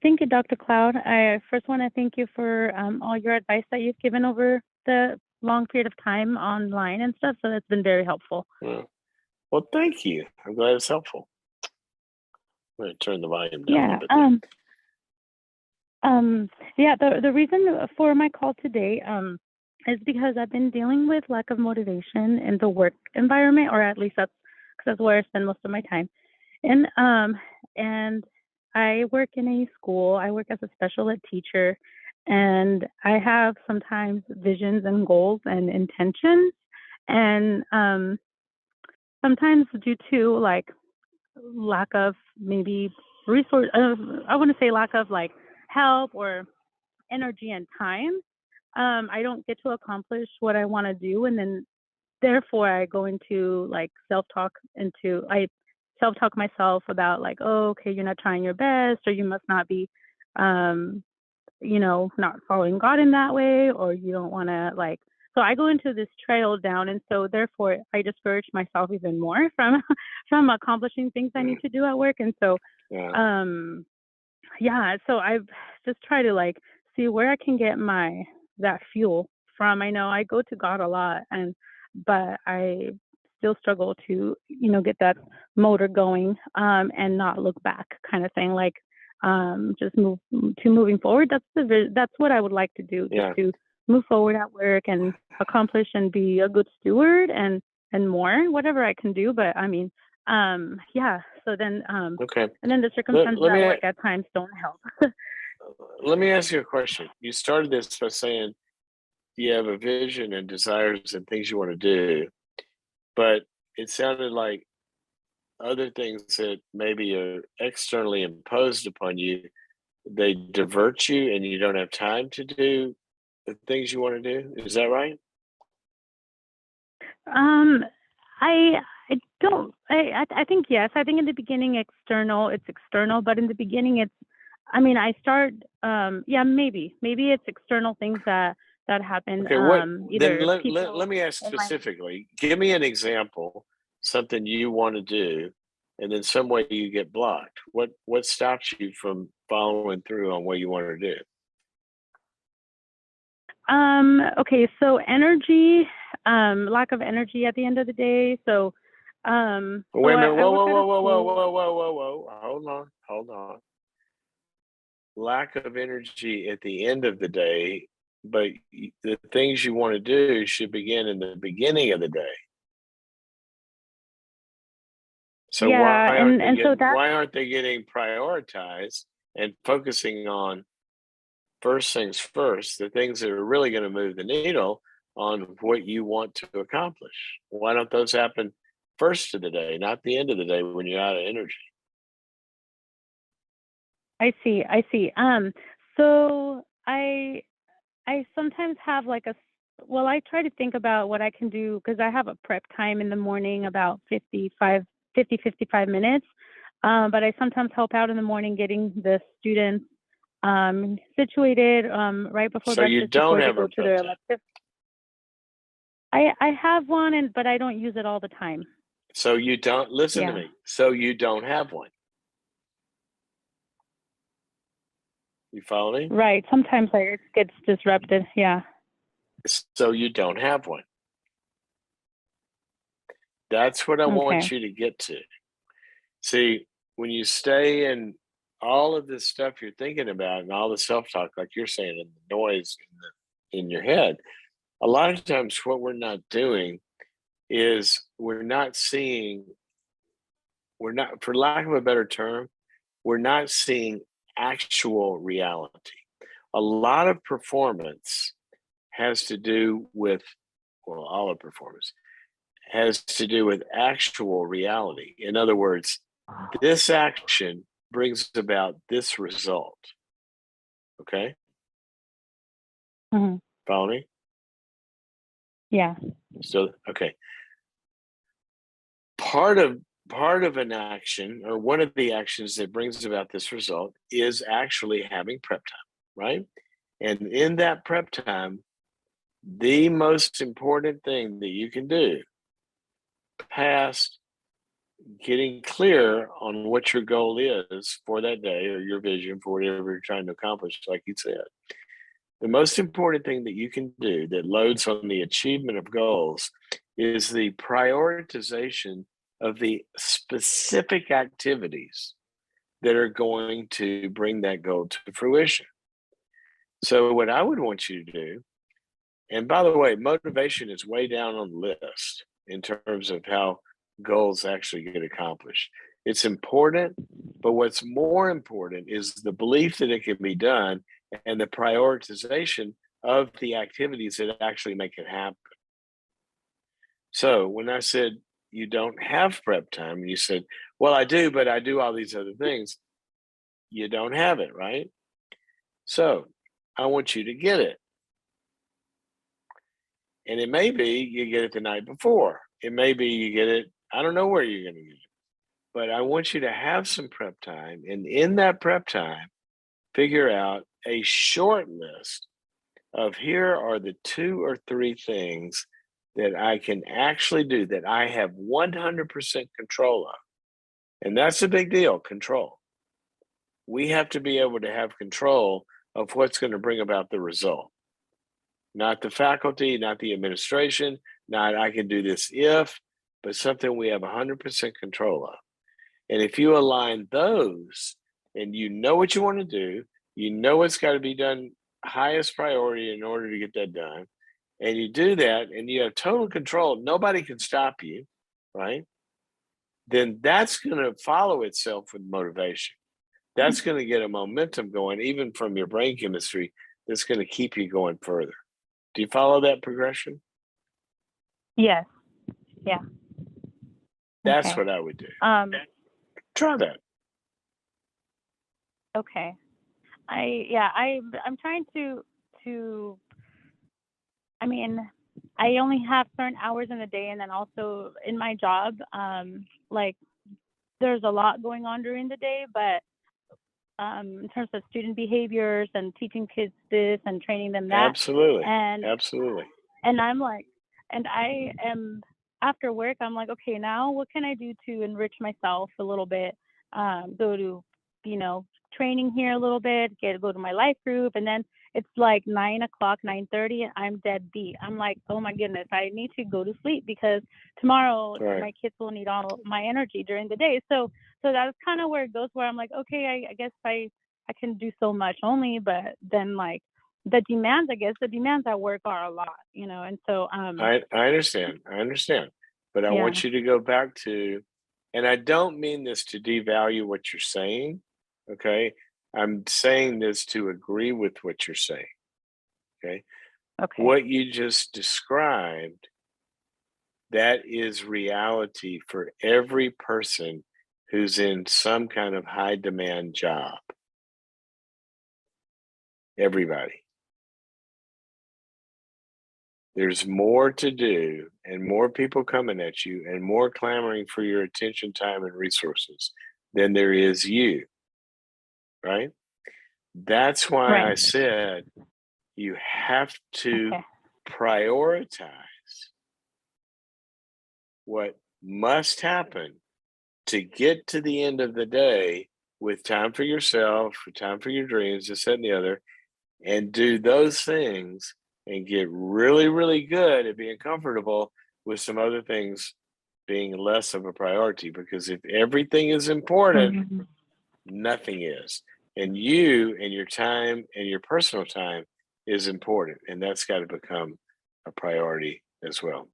Thank you, Dr. Cloud. I first want to thank you for all your advice that you've given over the long period of time online and stuff. So that's been very helpful. Well, well, thank you. I'm glad it's helpful. I'm going to turn the volume down a Yeah. little bit there. Yeah. The reason for my call today is because I've been dealing with lack of motivation in the work environment, or at least that's where I spend most of my time. And I work in a school. I work as a special ed teacher, and I have sometimes visions and goals and intentions, and sometimes due to like lack of maybe resource, I want to say lack of like help or energy and time, I don't get to accomplish what I want to do, and then therefore I go into like I self talk myself about like, oh, okay, you're not trying your best, or you must not be, um, not following God in that way, or you don't want to like. So I go into this trail down, and so therefore I discourage myself even more from from accomplishing things I need to do at work, and so Yeah. yeah, so I've just tried to like see where I can get that fuel from. I know I go to God a lot, but I still struggle to get that motor going, and not look back, kind of thing. Like just moving forward. That's what I would like to do, just Yeah. to move forward at work and accomplish and be a good steward and more whatever I can do. But I mean, yeah. So then Okay. and then the Let, circumstances let at me work at times don't help. let me ask you a question. You started this by saying you have a vision and desires and things you want to do, but it sounded like other things that maybe are externally imposed upon you, they divert you and you don't have time to do the things you want to do. Is that right? Um, I don't. I think yes. I think in the beginning, it's external, but in the beginning, it's. I mean, I start. Yeah, maybe it's external things that happen. Okay, what then Either let people me ask in my. specifically. Give me an example, something you want to do, and then some way you get blocked. What stops you from following through on what you want to do? Okay, so energy, lack of energy at the end of the day. So, Wait a minute. I Whoa, work whoa, at a whoa, whoa, whoa, school. whoa, whoa, whoa, whoa. Hold on, hold on. Lack of energy at the end of the day, but the things you want to do should begin in the beginning of the day. So Yeah, and so that's. why aren't they getting prioritized and focusing on first things first, the things that are really going to move the needle on what you want to accomplish? Why don't those happen first of the day, not the end of the day when you're out of energy? I see. I see. So I sometimes have like well, I try to think about what I can do because I have a prep time in the morning about 55 minutes. But I sometimes help out in the morning getting the students situated right before So you breakfast don't before they have go a to prep their time. elective. I have one, but I don't use it all the time. So you don't listen to Yeah. me. So you don't have one. You follow me? Right. Sometimes it gets disrupted. Yeah. So you don't have one. That's what I Okay. want you to get to. See, when you stay in all of this stuff you're thinking about and all the self-talk, like you're saying, and the noise in your head, a lot of times what we're not doing is we're not, for lack of a better term, we're not seeing actual reality. A lot of performance has to do with, well, all of performance has to do with actual reality. In other words, this action brings about this result. Okay, Hmm. follow me. Yeah. So, okay, part of an action or one of the actions that brings about this result is actually having prep time, right? And in that prep time, the most important thing that you can do past getting clear on what your goal is for that day or your vision for whatever you're trying to accomplish, like you said. The most important thing that you can do that loads on the achievement of goals is the prioritization of the specific activities that are going to bring that goal to fruition. So, what I would want you to do, and by the way, motivation is way down on the list in terms of how goals actually get accomplished. It's important, but what's more important is the belief that it can be done and the prioritization of the activities that actually make it happen. So when I said you don't have prep time, and you said, well, I do, but I do all these other things, you don't have it, right? So I want you to get it. And it may be you get it the night before. It may be you get it, I don't know where you're going to get it. But I want you to have some prep time. And in that prep time, figure out a short list of here are the 2 or 3 things that I can actually do that I have 100% control of. And that's a big deal, control. We have to be able to have control of what's going to bring about the result. Not the faculty, not the administration, not I can do this if, but something we have 100% control of. And if you align those and you know what you want to do, you know what's got to be done highest priority in order to get that done, and you do that and you have total control, nobody can stop you, right? Then that's going to follow itself with motivation. That's going to get a momentum going, even from your brain chemistry, that's going to keep you going further. Do you follow that progression? Yes. Yeah. That's Okay. what I would do. Try that. Okay. I'm trying to I mean, I only have certain hours in the day, and then also in my job, like there's a lot going on during the day, but in terms of student behaviors and teaching kids this and training them that, Absolutely. and Absolutely. I'm like, and I am after work, I'm like, okay, now what can I do to enrich myself a little bit? Go to, training here a little bit, go to my life group, and then it's like 9 o'clock, 9:30, and I'm dead beat. I'm like, oh my goodness, I need to go to sleep because tomorrow Right. my kids will need all my energy during the day. So that's kind of where it goes, where I'm like, okay, I guess I can do so much only, but then like the demands at work are a lot, and so I understand. I understand. But I yeah. want you to go back to, and I don't mean this to devalue what you're saying. Okay. I'm saying this to agree with what you're saying. Okay. Okay. What you just described, that is reality for every person who's in some kind of high demand job. Everybody. There's more to do and more people coming at you and more clamoring for your attention, time, and resources than there is you, right? That's why Right. I said you have to Okay. prioritize what must happen to get to the end of the day with time for yourself, for time for your dreams, this, that, and the other, and do those things and get really, really good at being comfortable with some other things being less of a priority. Because if everything is important, Mhm. nothing is. And you and your time and your personal time is important. And that's got to become a priority as well.